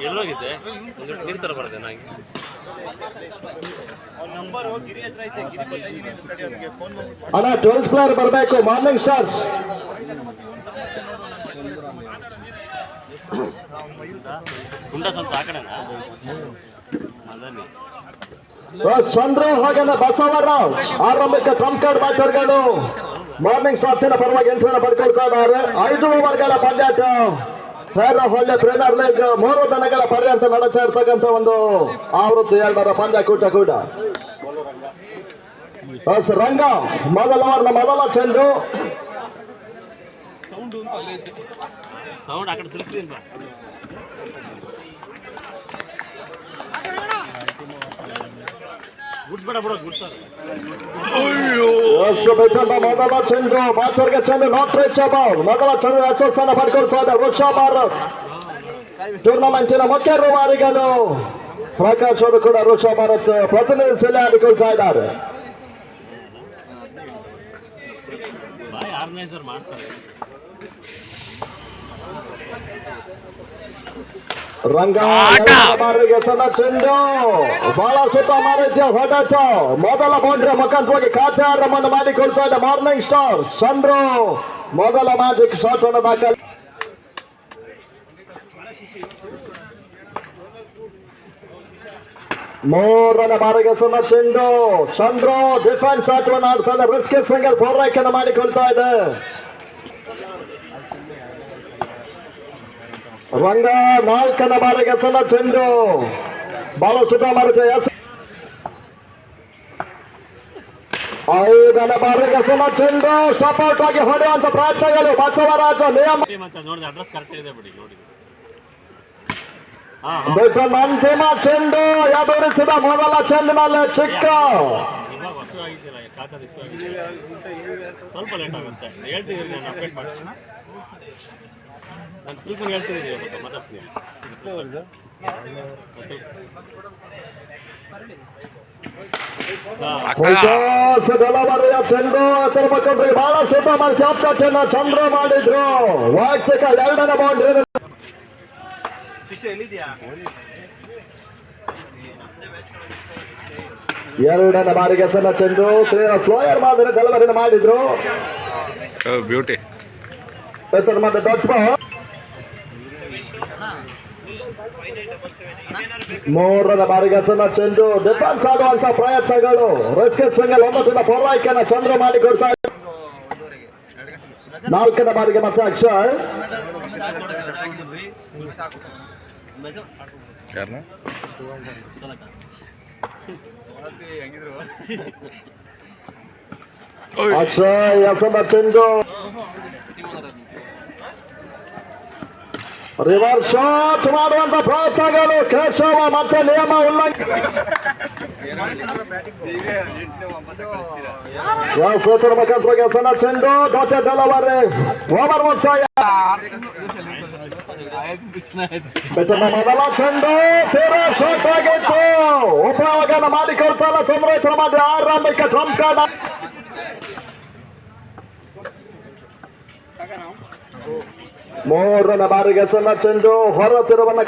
ಎಲ್ಲೋಗಿದ್ದೆ ನೀರು ತರ ಬರ್ತದೆ ನನಗೆ ಅಣ್ಣ 12th ಪ್ಲೇಯರ್ ಬರಬೇಕು ಮಾರ್ನಿಂಗ್ ಸ್ಟಾರ್ಸ್ ಸ್ವಲ್ಪ ಆ ಕಡೆನಾ ಚಂದ್ರ ಹಾಗೇನೆ ಬಸವರಾಜ್ ಆರಂಭಿಕ ಟ್ರಂಪ್ ಕಾರ್ಡ್ ಮಾತಾಡ್ಕೊಂಡು ಮಾರ್ನಿಂಗ್ ಸ್ಟಾರ್ಸ್ ಪರವಾಗಿ ಎಂಟ್ರನ್ನ ಪಡ್ಕೊಳ್ತಾ ಇದ್ದಾರೆ 5 ಓವರ್ಗಳ ಪಂದ್ಯಾಟ ಹೊಳ್ಳೆ ಪ್ರೀಮಿಯರ್ ಲೀಗ್ 3 ದಿನಗಳ ಪರ್ಯಂತ ನಡೀತಾ ಇರ್ತಕ್ಕಂಥ ಒಂದು ಆವೃತ್ತಿ 2ರ ಪಂದ್ಯಕೂಟ ಕೂಡ ರಂಗ ಮೊದಲ ಓವರ್ನ ಮೊದಲ ಚೆಂಡು ಸೌಂಡ್ ಆ ಕಡೆ ತಿಳಿಸ್ತೀನಿ ಮೊದಲ ಚೆಂಡು ಬಾತೂರ್ಗೆ ಚೆಂಡು ನಾಟ್ ರೀಚಬಲ್ ಮೊದಲ ಚೆಂಡು ಯಶಸ್ಸನ್ನು ಪಡ್ಕೊಳ್ತಾ ಇದೆ ವೃಷ ಭಾರತ್ ಟೂರ್ನಮೆಂಟಿನ ಮುಖ್ಯ ರೂವಾರಿಗಳು ಪ್ರಕಾಶ್ ಅವರು ಕೂಡ ವೃಷ ಭಾರತ್ ಪ್ರತಿನಿಧಿಸಲಿ ಆಡಿಕೊಳ್ತಾ ಇದ್ದಾರೆ ರಂಗಾರಿಗೆ ಸಣ್ಣ ಚೆಂಡು ಬಹಳ ಸುತ್ತ ಮಾರಿದ್ಯ ಹೊಡೆತ ಮೊದಲ ಬೌಂಡ್ರಿ ಮುಖಾಂತರವಾಗಿ ಖಾತೆ ಆರಂಭವನ್ನು ಮಾಡಿಕೊಳ್ತಾ ಇದೆ ಮಾರ್ನಿಂಗ್ ಸ್ಟಾರ್ ಚಂದ್ರು ಮೊದಲ ಮ್ಯಾಜಿಕ್ ಶಾಟ್ ಅನ್ನು ದಾಖಲೆ ಮೂರನೇ ಬಾರಿಗೆ ಸಣ್ಣ ಚೆಂಡು ಚಂದ್ರು ಡಿಫೆನ್ಸ್ ಆಟವನ್ನು ಆಡ್ತಾ ಇದೆ ರಿಸ್ಕಿ ಸಿಂಗಲ್ ಪೂರೈಕೆಯನ್ನು ಮಾಡಿಕೊಳ್ತಾ ಇದೆ ರಂಗ 4ನೇ ಬಾರಿಗೆ ಸಣ್ಣ ಚೆಂಡು ಬಹಳ ಸುತ್ತ ಮಾಡಿದೆ 5ನೇ ಬಾರಿಗೆ ಸಣ್ಣ ಚೆಂಡು ಸ್ಟಾಪ್ ಔಟ್ ಆಗಿ ಹೊಡೆಯುವಂತ ಪ್ರಯತ್ನಗಳು ಬಸವರಾಜ ನಿಯಮ ಅಂತಿಮ ಚೆಂಡು ಎದುರಿಸಿದ ಮೊದಲ ಚೆಂಡಿನಲ್ಲಿ ಚಿಕ್ಕ ಸ್ವಲ್ಪ ಲೇಟ್ ಆಗುತ್ತೆ ಹೇಳ್ತೀವಿ ನಾನು ತಿಳ್ಕೊಂಡು ಹೇಳ್ತಿದ್ದೀನಿ ಗಲಭರಿಯ ಚೆಂಡು ತಿರ್ಬೇಕಂದ್ರೆ ಬಹಳ ಸುತ್ತ ಮಾಡಿ ಕ್ಯಾಪ್ಟನ್ ಚಂದ್ರ ಮಾಡಿದ್ರು ವೈಯಕ್ತಿಕ 2ನೇ ಬೌಂಡ್ರಿ ಎರಡನೇ ಬಾರಿಗೆ ಸಣ್ಣ ಚೆಂಡು ಸ್ಲೋಯರ್ ಮಾದರಿ ಗಲಭರಿನ ಮಾಡಿದ್ರು ಬ್ಯೂಟಿ ದೊಡ್ಡ ಮೂರನೇ ಬಾರಿಗೆ ಸಣ್ಣ ಚೆಂಡು ಡಿಫೆನ್ಸ್ ಆಡುವಂತ ಪ್ರಯತ್ನಗಳು ರಿಸ್ಕಿ ಸಿಂಗಲ್ 9ರ ಪೂರೈಕೆಯನ್ನು ಚಂದ್ರ ಮಾಡಿಕೊಡ್ತಾ 4ನೇ ಬಾರಿಗೆ ಮತ್ತೆ ಅಕ್ಷಯ್ ಅಕ್ಷಯ್ ಸಣ್ಣ ಚೆಂಡು ರಿವರ್ಸ್ ಶಾಟ್ ಮಾಡುವಂತ ಪ್ರಯತ್ನಗಳು ಕೇಶವ ಮತ್ತೆ ನಿಯಮ ಉಲ್ಲಂಘನೆ ಮುಖಾಂತರ ಸಣ್ಣ ಚೆಂಡು ದೊಡ್ಡ ಡೆಲವರಿ ಓವರ್ ಮುಕ್ತಾಯ ಮೊದಲ ಚೆಂಡು ತೀರಾ ಶಾಟ್ ಆಗಿತ್ತು ಉಪಯೋಗನ ಮಾಡಿಕೊಳ್ತಲ್ಲ ಚಂದ್ರೇಶ್ವರ ಮಧ್ಯೆ ಆರಂಭಿಕ ಟ್ರಂಪ್ ಕಾರ್ಡ್ ಮೂರನೇ ಬಾರಿಗೆ ಸಣ್ಣ ಚೆಂಡು ಹೊರ ತಿರುವನ್ನ